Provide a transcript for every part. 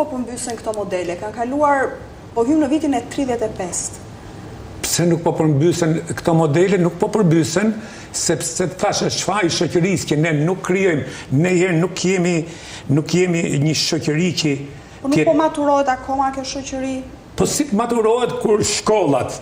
po përmbysen këto modele? Kanë kaluar, po hymë në vitin e 35. Pse nuk po përmbysen këto modele? Nuk po përmbysen, sepse thashë shfaq i shoqërisë që ne nuk krijojmë, ne herë nuk jemi një shoqëri që... Po nuk po maturohet akoma kjo shoqëri? Po si maturohet kur shkollat,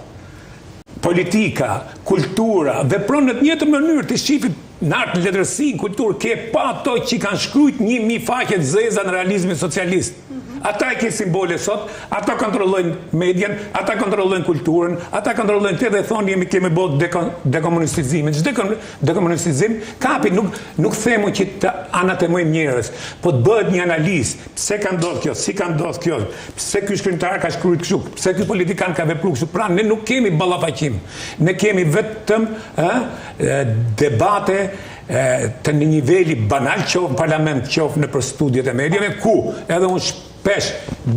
politika, kultura, vepron në të njëjtën mënyrë, të shifit në artë, letërsi, kulturë, ke pa ato që kanë shkrujt 1000 faqe të zeza në realizmin socialist. Ata e ke simbole sot, ata kontrollojnë median, ata kontrollojnë kulturën, ata kontrollojnë të dhe thonë kemi bërë dekomunistizimin. Çdo dekomunistizim kapi, nuk themu që të anatemojmë njerëz, po të bëhet një analizë, pse ka ndodhur kjo, si ka ndodhur kjo, pse ky shkrimtar ka shkruar kështu, pse ky politikan ka vepruar kështu. Pra ne nuk kemi ballafaqim. Ne kemi vetëm debate të një niveli banal, qoftë në parlament, qoftë në për studiet e medjave, ku edhe unë shpesh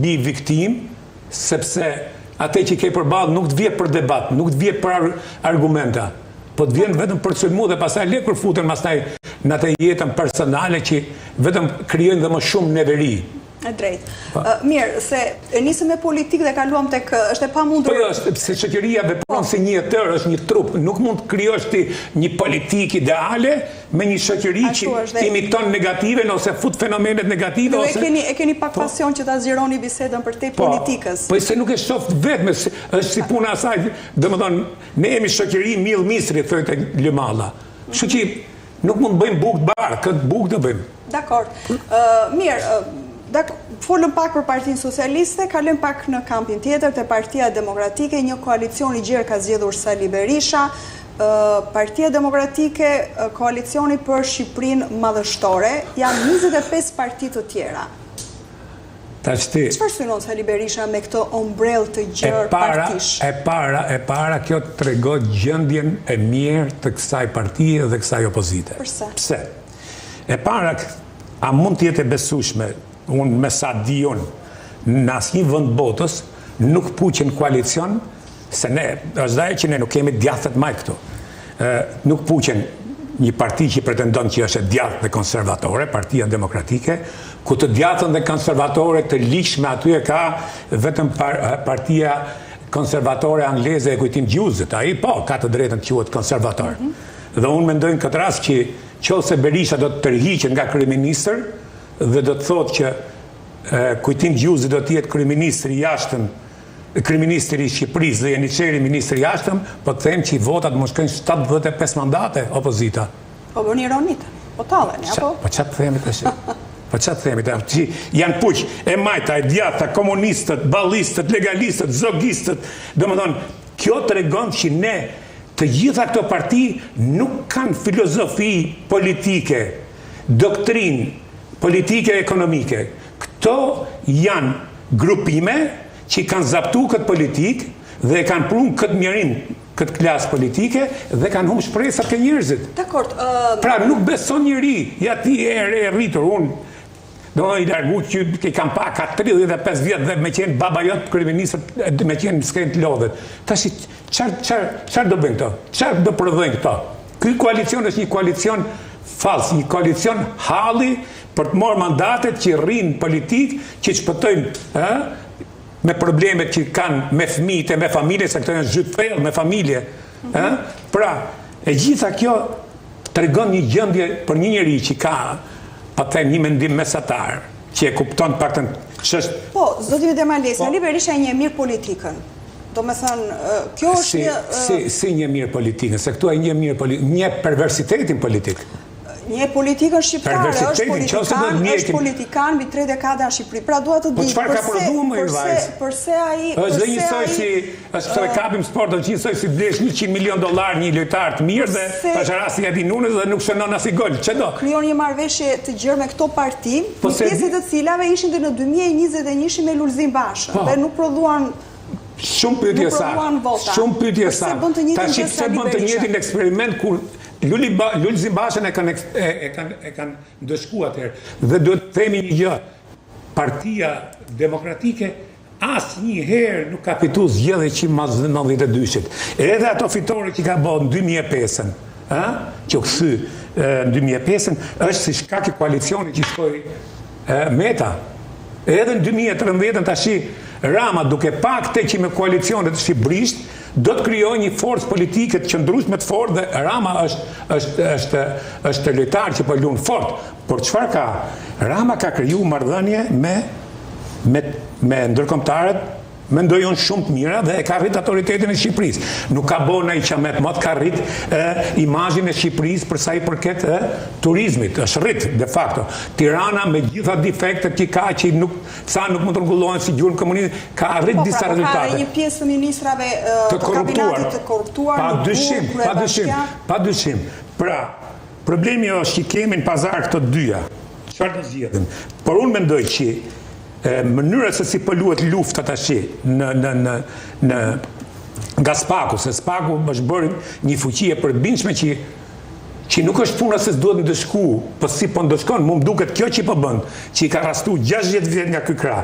bi viktim, sepse atë që ke përballë nuk të vjen për debat, nuk të vjen për argumenta, po të vjen vetëm për sulmu dhe pastaj le kur futen pastaj në atë jetën personale që vetëm krijojnë dhe më shumë neveri. E drejtë. Mirë, se nisëm me politikë dhe kaluam tek është e pamundur. Po jo, se shoqëria vepron si një tër, është një trup. Nuk mund të krijosh ti një politikë ideale me një shoqëri që imiton negativen ose fut fenomenet negative ose e keni pak pasion që ta zgjeroni bisedën për te politikës. Po se nuk e shoh vetëm, është si puna e saj. Domethënë, ne jemi shoqëri mill misri, thotë Lëmalla. Kështu që nuk mund të bëjmë bukë të bardhë, këtë bukë të bëjmë. Dakor. Mirë, folëm pak për Partinë Socialiste, kalëm pak në kampin tjetër të Partia Demokratike, një koalicion i gjerë ka zgjedhur Sali Berisha, Partia Demokratike, koalicioni për Shqipërinë madhështore, janë 25 parti të tjera. Çfarë synon Sali Berisha me këtë ombrell të gjerë partish? E para kjo tregon gjendjen e mirë të kësaj partie dhe kësaj opozite. Pse? E para, a mund të jetë e besueshme, unë me sa di unë, në asnjë vend botës nuk puqen koalicion, se ne, është dhe që ne nuk kemi djathët maj këtu. Nuk puqen një parti që pretendon që është djathë dhe konservatore, Partia Demokratike, ku të djathën dhe konservatore të ligjshme aty e ka vetëm Partia Konservatore Angleze e Kujtim Gjuzit, ai po, ka të drejtën të quhet konservator. Dhe unë mendoj në këtë rast që qofse Berisha do të tërhiqet nga kryeministër, dhe do të thotë që Kujtim Gjuzi do të jetë kryeministri i jashtëm, kryeministri i Shqipërisë dhe Jeniçeri ministri i jashtëm, po të them që votat mos shkojnë 75 mandate opozita. Po bëni ironit, po talleni apo? Po çfarë themi tash? Po çfarë themi tash? Janë puq, e majta, e djatha, komunistët, ballistët, legalistët, zogistët. Domethënë, kjo tregon që ne të gjitha këto parti nuk kanë filozofi politike, doktrinë politike e ekonomike. Këto janë grupime që kanë zaptu këtë politikë dhe kanë prun këtë mjerim, këtë klasë politike dhe kanë humbur shpresat ke njerëzit. Dakor. Pra nuk beson njëri, ja ti e rritur, unë do i largu që kam pa ka 35 vjetë dhe me qenë baba jotë kryeministër, me qenë s'kejnë të lodhet. Tashi, çfarë do bëjnë këto? Çfarë do prodhojnë këto? Ky koalicion është një koalicion fals, një koalicion halli për të marrë mandatet që rrinë politikë, që shpëtojnë me problemet që kanë me fëmijët e me familje, se këto janë zhyt thellë me familje. Pra, e gjitha kjo tregon një gjendje për një njeri që ka, pa të them, një mendim mesatar, që e kupton paktën ç'është. Po, zoti Demalesi, Sali Berisha e njeh mirë politikën. Do me thënë, kjo është një... Si një mirë politikën, se këtu e një mirë politikën, një perversitetin politikë. Një politikën shqiptare, është politikan mbi 3 dekada në Shqipëri. Pra duhet të di, përse ai... është dhe njësoj si, është të kapim sport, është njësoj si blesh $100 milion një lojtar të mirë dhe është rasti ati nunës dhe nuk shënon as i gol. Që do? Krijon një marrëveshje të gjerë me këto parti, pjesët të cilave ishin dhe në 2021 me Lulzim Bashën dhe nuk prodhuan... Shumë pyetje sa. Ta shqipse bën të njëjtin eksperiment kur Lulzim Bashën e kanë ndëshku atëherë. Dhe duhet të themi një gjë. Partia Demokratike asnjëherë nuk ka fitu zgjedhje që mas 92-shit. Edhe ato fitore që ka bërë në 2005-ën, që u kthy në 2005-ën, është si shkak i koalicioni që shkoi Meta. Edhe në 2013 tashi Rama duke pak te që me koalicionet shqipërisht do të krijojë një forcë politike të qëndrueshme të fortë dhe Rama është lojtar që po luan fort. Por çfarë ka? Rama ka kriju marrëdhënie me ndërkombëtarët, mendoj unë shumë të mira dhe e ka rrit autoritetin e Shqipërisë. Nuk ka bo në i qamet, më të ka rrit imazhin e Shqipërisë për sa i përket turizmit, është rrit, de facto. Tirana me gjitha defektet që ka, që nuk mund të rregullohen si gjurmë komunizmi, ka rrit disa rezultate. Ka dhe një pjesë të ministrave të kabinatit të korruptuar, pa dyshim. Pra, problemi është që kemi në pazar këto dyja. Çfarë do zgjedhim? Por unë mendoj që mënyra se si pëlluhet lufta tash në nga Spaku, se Spaku është bërë një fuqi e përbindshme që nuk është puna se s'duhet ndëshku, po si po ndëshkon, mu më duket kjo që po bën, që i ka rastu 60 vjet nga ky krah.